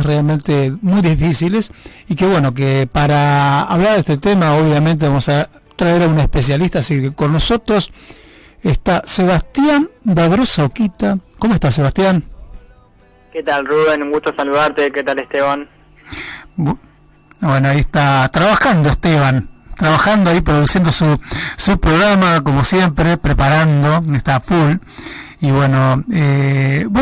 realmente muy difíciles, y que bueno, que para hablar de este tema obviamente vamos a traer a un especialista, así que con nosotros está Sebastián Dadrosa Oquita. ¿Cómo estás, Sebastián? ¿Qué tal, Rubén? Un gusto saludarte. ¿Qué tal, Esteban? Bueno, ahí está trabajando Esteban, trabajando ahí, produciendo su programa, como siempre, preparando, está full. Y bueno,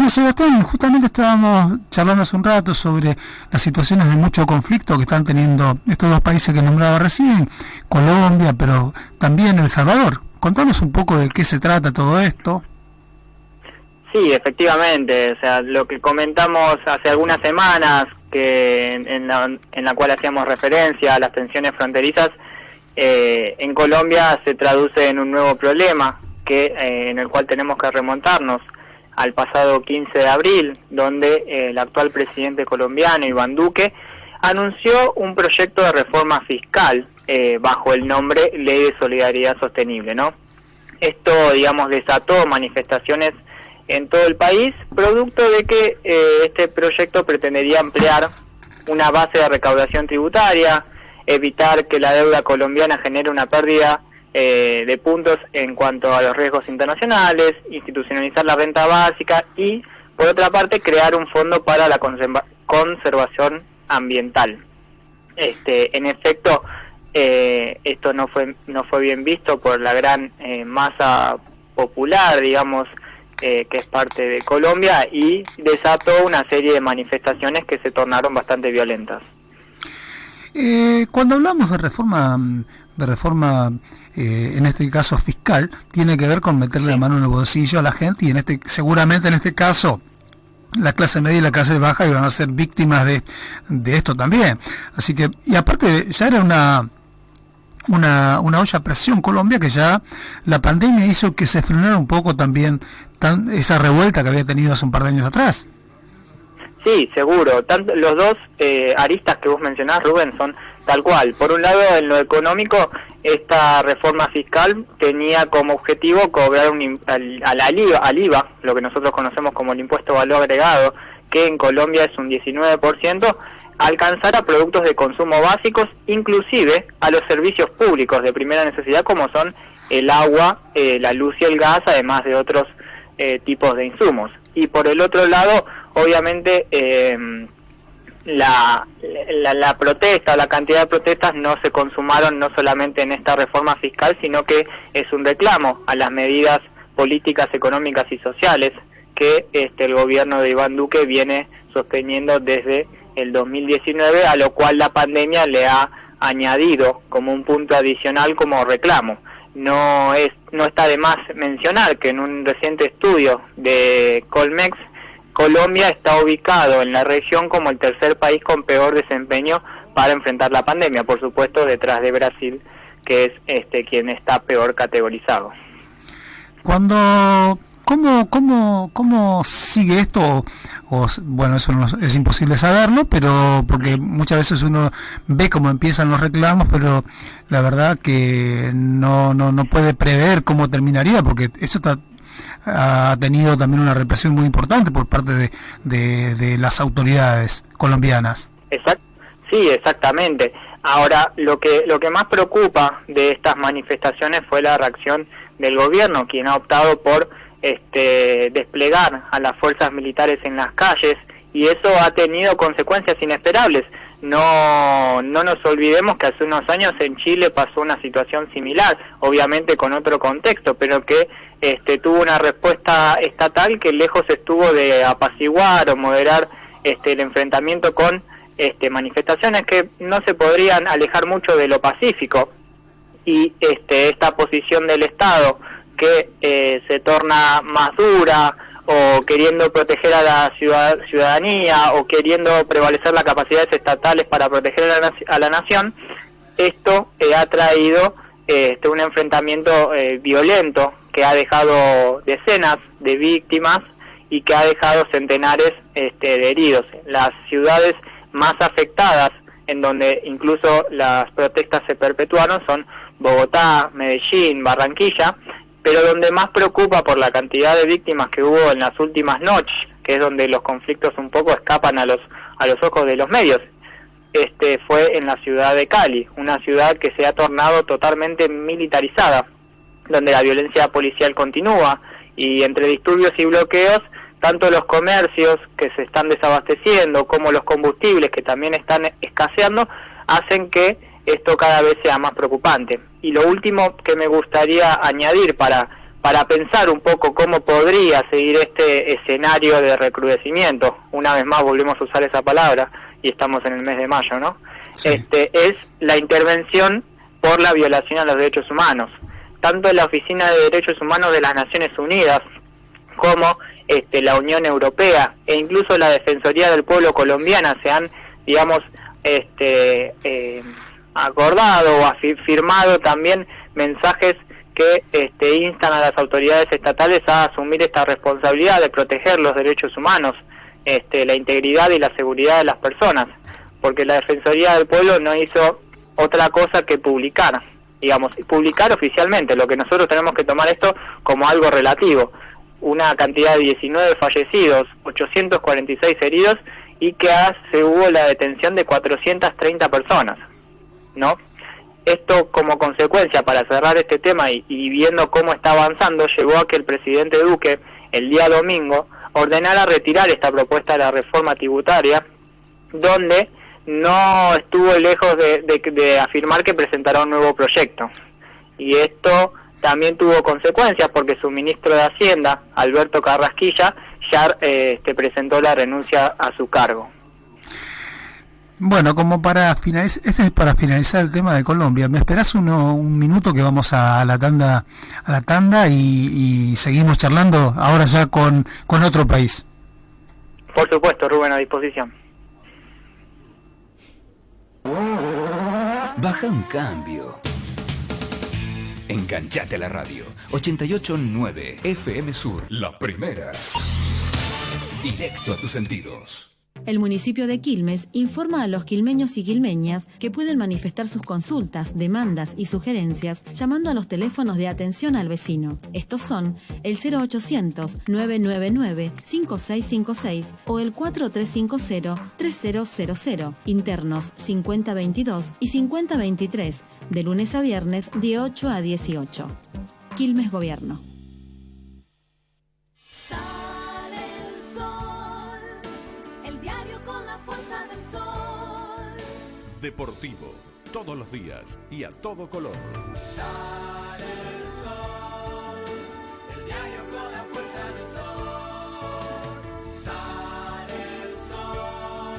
Sebastián, justamente estábamos charlando hace un rato sobre las situaciones de mucho conflicto que están teniendo estos dos países que nombraba recién, Colombia, pero también El Salvador. Contanos un poco de qué se trata todo esto. Sí, efectivamente, o sea, lo que comentamos hace algunas semanas, que en la cual hacíamos referencia a las tensiones fronterizas, en Colombia se traduce en un nuevo problema, en el cual tenemos que remontarnos al pasado 15 de abril, donde el actual presidente colombiano, Iván Duque, anunció un proyecto de reforma fiscal bajo el nombre Ley de Solidaridad Sostenible, ¿no? Esto, digamos, desató manifestaciones en todo el país, producto de que este proyecto pretendería ampliar una base de recaudación tributaria, evitar que la deuda colombiana genere una pérdida de puntos en cuanto a los riesgos internacionales, institucionalizar la renta básica y, por otra parte, crear un fondo para la conservación ambiental. En efecto, esto no fue bien visto por la gran masa popular, digamos, que es parte de Colombia, y desató una serie de manifestaciones que se tornaron bastante violentas. Cuando hablamos de reforma, en este caso fiscal, tiene que ver con meterle la mano en el bolsillo a la gente, y seguramente en este caso la clase media y la clase baja iban a ser víctimas de esto también. Así que, y aparte ya era una olla a presión Colombia, que ya la pandemia hizo que se frenara un poco también esa revuelta que había tenido hace un par de años atrás. Sí, seguro. Los dos aristas que vos mencionás, Rubén, son tal cual. Por un lado, en lo económico, esta reforma fiscal tenía como objetivo cobrar al IVA, lo que nosotros conocemos como el impuesto de valor agregado, que en Colombia es un 19%, alcanzar a productos de consumo básicos, inclusive a los servicios públicos de primera necesidad, como son el agua, la luz y el gas, además de otros tipos de insumos. Y por el otro lado, obviamente, la protesta, la cantidad de protestas no se consumaron no solamente en esta reforma fiscal, sino que es un reclamo a las medidas políticas, económicas y sociales que el gobierno de Iván Duque viene sosteniendo desde el 2019, a lo cual la pandemia le ha añadido como un punto adicional como reclamo. No está de más mencionar que en un reciente estudio de Colmex, Colombia está ubicado en la región como el tercer país con peor desempeño para enfrentar la pandemia, por supuesto detrás de Brasil, que es quien está peor categorizado. ¿Cómo sigue esto? Bueno, eso es imposible saberlo, pero porque muchas veces uno ve cómo empiezan los reclamos, pero la verdad que no puede prever cómo terminaría, porque eso ha tenido también una represión muy importante por parte de las autoridades colombianas. Sí, exactamente. Ahora, lo que más preocupa de estas manifestaciones fue la reacción del gobierno, quien ha optado por desplegar a las fuerzas militares en las calles, y eso ha tenido consecuencias inesperables. No nos olvidemos que hace unos años en Chile pasó una situación similar, obviamente con otro contexto, pero que tuvo una respuesta estatal que lejos estuvo de apaciguar o moderar el enfrentamiento con manifestaciones que no se podrían alejar mucho de lo pacífico, y esta posición del Estado que se torna más dura, o queriendo proteger a la ciudadanía, o queriendo prevalecer las capacidades estatales para proteger a la nación, esto ha traído un enfrentamiento violento que ha dejado decenas de víctimas y que ha dejado centenares de heridos. Las ciudades más afectadas, en donde incluso las protestas se perpetuaron, son Bogotá, Medellín, Barranquilla, pero donde más preocupa por la cantidad de víctimas que hubo en las últimas noches, que es donde los conflictos un poco escapan a los a los ojos de los medios. Fue en la ciudad de Cali, una ciudad que se ha tornado totalmente militarizada, donde la violencia policial continúa, y entre disturbios y bloqueos, tanto los comercios que se están desabasteciendo como los combustibles que también están escaseando, hacen que esto cada vez sea más preocupante. Y lo último que me gustaría añadir para pensar un poco cómo podría seguir este escenario de recrudecimiento, una vez más volvemos a usar esa palabra, y estamos en el mes de mayo, ¿no? Sí. Es la intervención por la violación a los derechos humanos. Tanto la Oficina de Derechos Humanos de las Naciones Unidas como la Unión Europea e incluso la Defensoría del Pueblo colombiana se han, digamos, acordado o firmado también mensajes que instan a las autoridades estatales a asumir esta responsabilidad de proteger los derechos humanos, la integridad y la seguridad de las personas, porque la Defensoría del Pueblo no hizo otra cosa que publicar oficialmente. Lo que nosotros tenemos que tomar esto como algo relativo, una cantidad de 19 fallecidos, 846 heridos, y que se hubo la detención de 430 personas, ¿no? Esto como consecuencia, para cerrar este tema y viendo cómo está avanzando, llevó a que el presidente Duque el día domingo ordenara retirar esta propuesta de la reforma tributaria, donde no estuvo lejos de afirmar que presentará un nuevo proyecto. Y esto también tuvo consecuencias porque su ministro de Hacienda, Alberto Carrasquilla, ya presentó la renuncia a su cargo. Bueno, como para finalizar, es para finalizar el tema de Colombia. ¿Me esperás un minuto que vamos a la tanda y seguimos charlando ahora ya con otro país? Por supuesto, Rubén, a disposición. Baja un cambio. Enganchate a la radio. 88.9 FM Sur, la primera. Directo a tus sentidos. El municipio de Quilmes informa a los quilmeños y quilmeñas que pueden manifestar sus consultas, demandas y sugerencias llamando a los teléfonos de atención al vecino. Estos son el 0800-999-5656 o el 4350-3000, internos 5022 y 5023, de lunes a viernes de 8 a 18. Quilmes Gobierno. Deportivo, todos los días y a todo color. Sale el sol, el diario con la fuerza del sol. Sale el sol,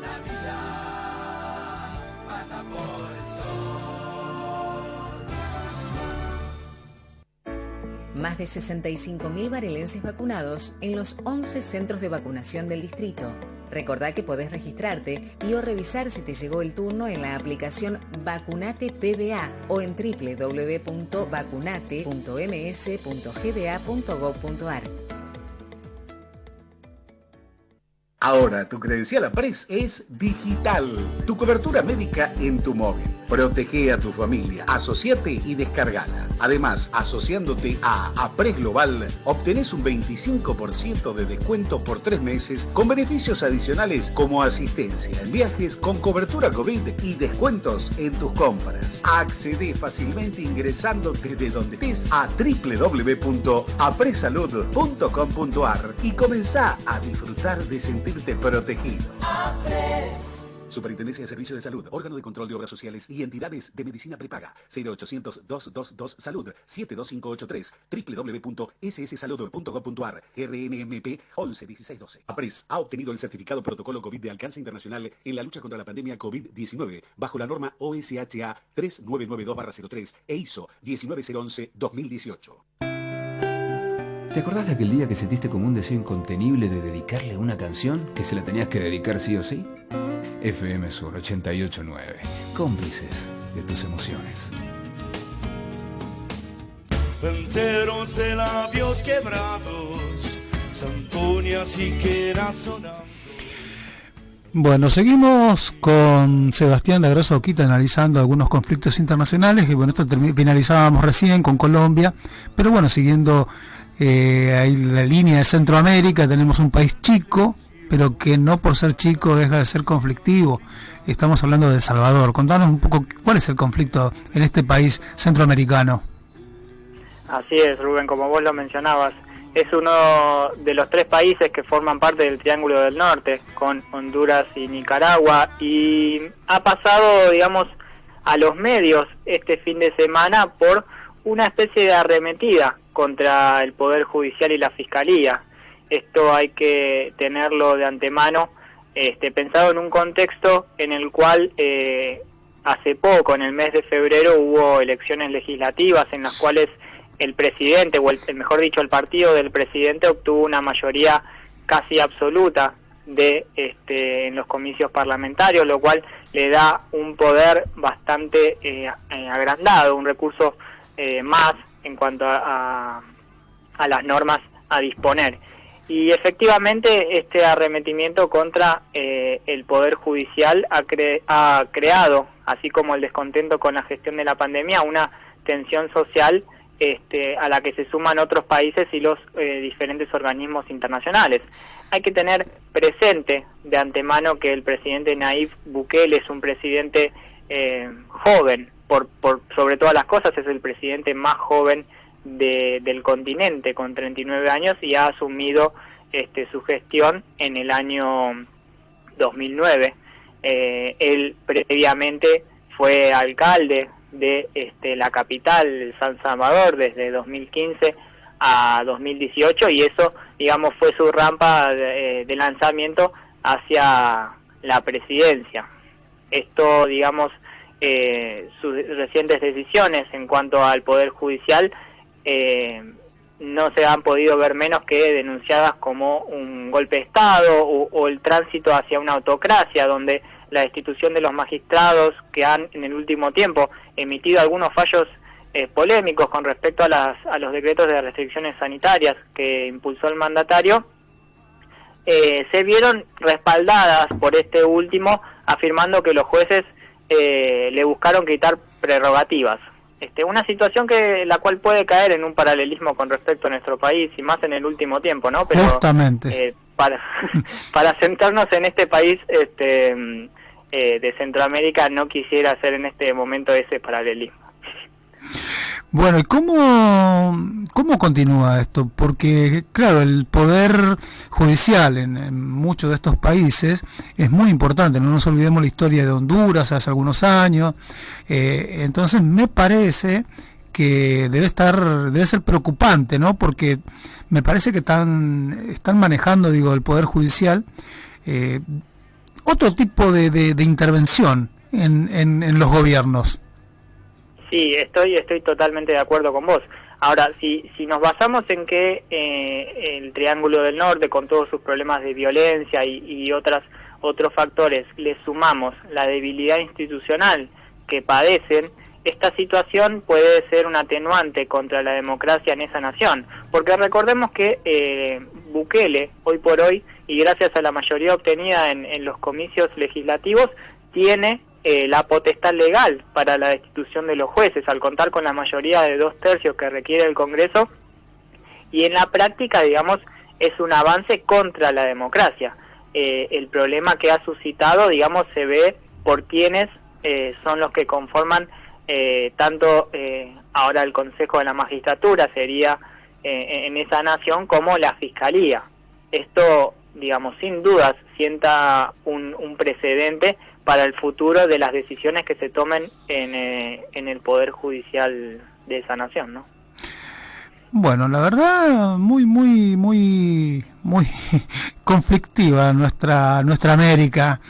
la vida pasa por el sol. Más de 65.000 varelenses vacunados en los 11 centros de vacunación del distrito. Recordá que podés registrarte y o revisar si te llegó el turno en la aplicación Vacunate PBA o en www.vacunate.ms.gba.gov.ar. Ahora tu credencial APRES es digital. Tu cobertura médica en tu móvil. Protege a tu familia. Asociate y descargala. Además, asociándote a APRES Global, obtenés un 25% de descuento por 3 meses con beneficios adicionales como asistencia en viajes con cobertura COVID y descuentos en tus compras. Accede fácilmente ingresando desde donde estés a www.apresalud.com.ar y comenzá a disfrutar de sentirte protegido. Superintendencia de Servicios de Salud, Órgano de Control de Obras Sociales y Entidades de Medicina Prepaga. 0800-222-SALUD, 72583, www.sssalud.gov.ar, RNMP 111612. APRES ha obtenido el certificado Protocolo COVID de alcance internacional en la lucha contra la pandemia COVID-19 bajo la norma OSHA 3992/03 e ISO 19011-2018. ¿Te acordás de aquel día que sentiste como un deseo incontenible de dedicarle una canción que se la tenías que dedicar sí o sí? FM Sur 88.9, cómplices de tus emociones. Enteros de labios quebrados, Santonia siquiera sonando. Bueno, seguimos con Sebastián de Agrosa Oquita analizando algunos conflictos internacionales y bueno, esto finalizábamos recién con Colombia, pero bueno, siguiendo ahí la línea de Centroamérica, tenemos un país chico, pero que no por ser chico deja de ser conflictivo. Estamos hablando de El Salvador. Contanos un poco cuál es el conflicto en este país centroamericano. Así es, Rubén, como vos lo mencionabas, es uno de los 3 países que forman parte del Triángulo del Norte, con Honduras y Nicaragua, y ha pasado, digamos, a los medios este fin de semana por una especie de arremetida contra el Poder Judicial y la Fiscalía. Esto hay que tenerlo de antemano, pensado en un contexto en el cual hace poco, en el mes de febrero, hubo elecciones legislativas en las cuales el presidente, o mejor dicho, el partido del presidente obtuvo una mayoría casi absoluta en los comicios parlamentarios, lo cual le da un poder bastante agrandado, un recurso más en cuanto a las normas a disponer. Y efectivamente este arremetimiento contra el Poder Judicial ha creado, así como el descontento con la gestión de la pandemia, una tensión social a la que se suman otros países y los diferentes organismos internacionales. Hay que tener presente de antemano que el presidente Nayib Bukele es un presidente joven, por sobre todas las cosas es el presidente más joven del continente, con 39 años, y ha asumido su gestión en el año 2009. Él previamente fue alcalde de la capital, San Salvador, desde 2015 a 2018, y eso, digamos, fue su rampa de lanzamiento hacia la presidencia. Esto, digamos, sus recientes decisiones en cuanto al Poder Judicial no se han podido ver menos que denunciadas como un golpe de Estado o el tránsito hacia una autocracia, donde la destitución de los magistrados que han en el último tiempo emitido algunos fallos polémicos con respecto a los decretos de restricciones sanitarias que impulsó el mandatario, se vieron respaldadas por este último, afirmando que los jueces le buscaron quitar prerrogativas. Una situación la cual puede caer en un paralelismo con respecto a nuestro país, y más en el último tiempo, ¿no? Pero justamente. Para centrarnos en este país de Centroamérica, no quisiera hacer en este momento ese paralelismo. Bueno, ¿y cómo continúa esto? Porque, claro, el poder judicial en muchos de estos países es muy importante. No nos olvidemos la historia de Honduras hace algunos años. Entonces, me parece que debe ser preocupante, ¿no? Porque me parece que están manejando, el poder judicial otro tipo de intervención en los gobiernos. Sí, estoy totalmente de acuerdo con vos. Ahora, si nos basamos en que el Triángulo del Norte, con todos sus problemas de violencia y otros factores, le sumamos la debilidad institucional que padecen, esta situación puede ser un atenuante contra la democracia en esa nación. Porque recordemos que Bukele, hoy por hoy, y gracias a la mayoría obtenida en los comicios legislativos, tiene la potestad legal para la destitución de los jueces, al contar con la mayoría de 2/3 que requiere el Congreso, y en la práctica, digamos, es un avance contra la democracia. El problema que ha suscitado, digamos, se ve por quienes son los que conforman tanto ahora el Consejo de la Magistratura, sería en esa nación, como la Fiscalía. Esto, digamos, sin dudas sienta un precedente para el futuro de las decisiones que se tomen en el Poder Judicial de esa nación, ¿no? Bueno, la verdad, muy conflictiva nuestra América,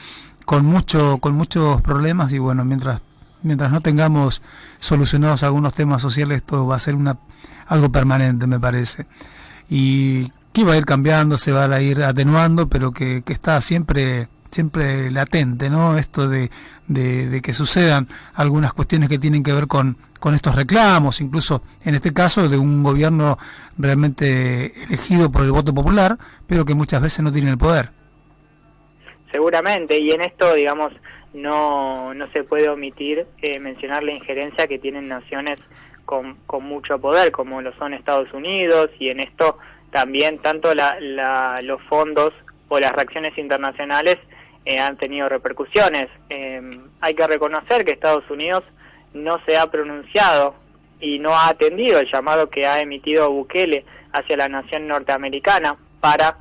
con muchos problemas, y bueno, mientras no tengamos solucionados algunos temas sociales, esto va a ser algo permanente, me parece, y que va a ir cambiando, se va a ir atenuando, pero que está siempre latente, ¿no? Esto de que sucedan algunas cuestiones que tienen que ver con estos reclamos, incluso en este caso de un gobierno realmente elegido por el voto popular, pero que muchas veces no tiene el poder. Seguramente, y en esto, digamos, no se puede omitir mencionar la injerencia que tienen naciones con mucho poder, como lo son Estados Unidos, y en esto también tanto los fondos las reacciones internacionales han tenido repercusiones. Hay que reconocer que Estados Unidos no se ha pronunciado y no ha atendido el llamado que ha emitido Bukele hacia la nación norteamericana para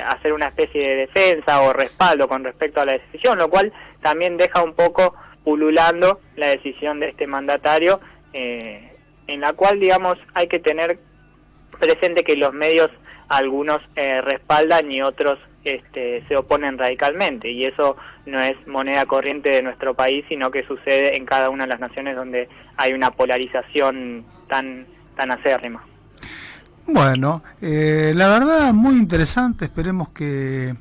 hacer una especie de defensa o respaldo con respecto a la decisión, lo cual también deja un poco pululando la decisión de este mandatario, en la cual, digamos, hay que tener presente que los medios, algunos respaldan y otros se oponen radicalmente, y eso no es moneda corriente de nuestro país, sino que sucede en cada una de las naciones donde hay una polarización tan acérrima. Bueno, la verdad muy interesante, esperemos que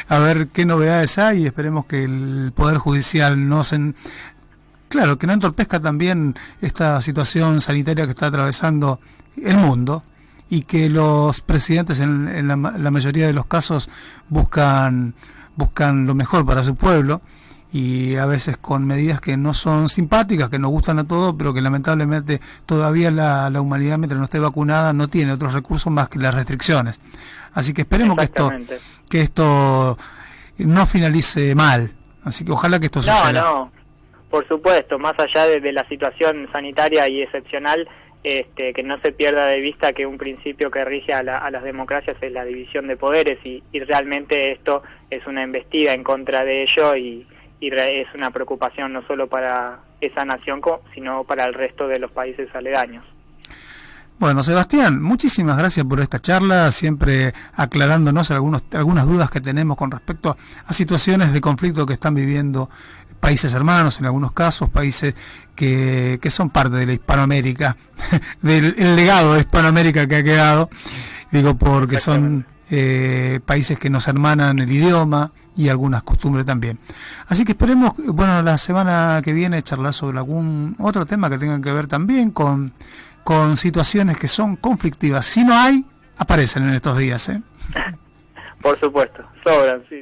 a ver qué novedades hay, esperemos que el Poder Judicial claro, que no entorpezca también esta situación sanitaria que está atravesando el mundo, y que los presidentes en la mayoría de los casos buscan lo mejor para su pueblo, y a veces con medidas que no son simpáticas, que nos gustan a todos, pero que lamentablemente todavía la humanidad, mientras no esté vacunada, no tiene otros recursos más que las restricciones. Así que esperemos que esto no finalice mal. Así que ojalá que esto suceda. No, por supuesto, más allá de la situación sanitaria y excepcional, que no se pierda de vista que un principio que rige a las democracias es la división de poderes, y realmente esto es una embestida en contra de ello, y es una preocupación no solo para esa nación, sino para el resto de los países aledaños. Bueno, Sebastián, muchísimas gracias por esta charla, siempre aclarándonos algunas dudas que tenemos con respecto a situaciones de conflicto que están viviendo países hermanos, en algunos casos, países que son parte de la Hispanoamérica, del legado de Hispanoamérica que ha quedado, digo, porque son países que nos hermanan el idioma y algunas costumbres también. Así que esperemos, bueno, la semana que viene charlar sobre algún otro tema que tenga que ver también con situaciones que son conflictivas. Si no hay, aparecen en estos días, ¿eh? Por supuesto, sobran, sí.